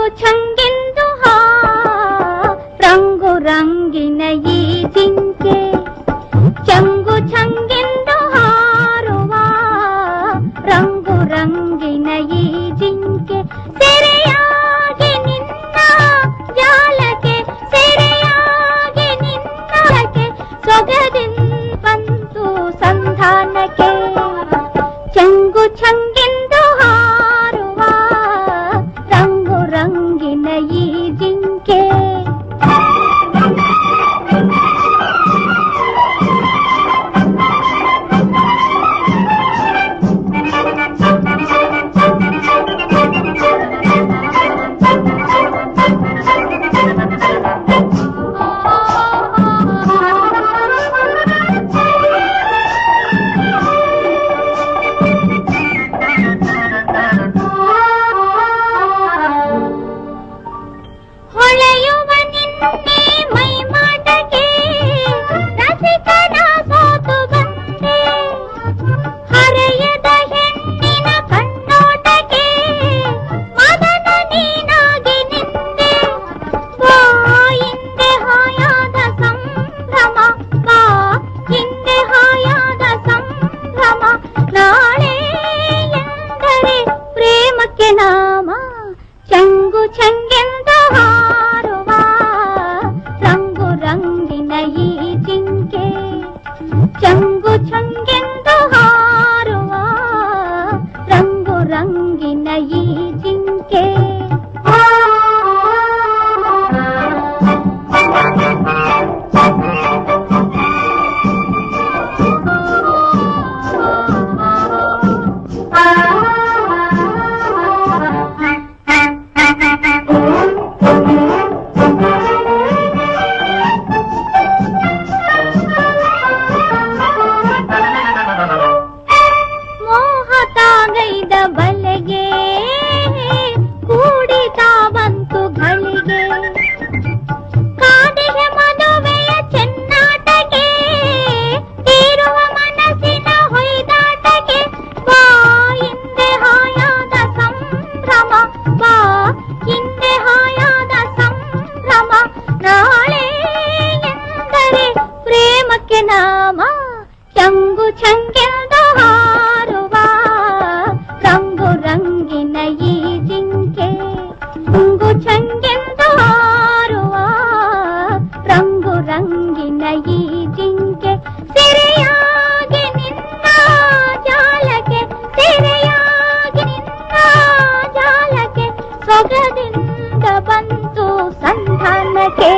ಚಂಗು ಚಂಗೆಂದು ರಂಗು ರಂಗಿನ ಈ ಜಿಂಕೆ ಚಂಗು ಚಂಗೆಂದು ಹಾರುವ ರಂಗು ರಂಗಿನ ಈ ಜಿಂಕೆ ಸೆರೆಯಾಗಿ ನಿನ್ನ ಜಾಲಕ್ಕೆ ಸೆರೆಯಾಗಿ ನಿನ್ನಕ್ಕೆ ಸೊಗದಿಂದ ಬಂತು ಸಂಧಾನಕ್ಕೆ ಚಂಗು ಚಂಗೆಂದು ಹಾರುವ ರಂಗು ರಂಗಿನ ಈ ಜಿಂಕೆ ನಾಮ ಚಂಗು ಚಂಗೆಂದು ಹಾರುವ ರಂಗು ರಂಗಿನ ಈ ಜಿಂಕೆ ಚಂಗು ಚಂಗೆಂದು ಹಾರುವ ರಂಗು ರಂಗಿನ ಈ ಜಿಂಕೆ ಬಲೆಗೆ ಕೂಡಿತಾ ಬಂತು ಘಳಿಗೆ ಕಾದಿಗೆ ಮದುವೆಯ ಚೆನ್ನಾಟಕ್ಕೆ ತೀರುವ ಮನಸ್ಸಿನ ಹೊಯ್ದಾಟಕ್ಕೆ ಬಾ ಹಿಂದೆ ಹಾಯಾದ ಸಂಭ್ರಮ ಬಾ ಹಿಂದೆ ಹಾಯಾದ ಸಂಭ್ರಮ ನಾಳೆ ಎಂದರೆ ಪ್ರೇಮಕ್ಕೆ ನಾಮ ಚಂಗು ಚಂಗೆಂದು ಹಾರುವ ರಂಗು ರಂಗಿನ ಈ ಜಿಂಕೆ ಚಂಗು ಚಂಗೆಂದು ಹಾರುವ ರಂಗು ರಂಗಿನ ಈ ಜಿಂಕೆ ಸೆರೆಯಾಗಿ ನಿನ್ನ ಜಾಲಕ್ಕೆ ಸೆರೆಯಾಗಿ ನಿನ್ನ ಜಾಲಕ್ಕೆ ಸೊಗದಿಂದ ಬಂತು ಸಂಧಾನಕ್ಕೆ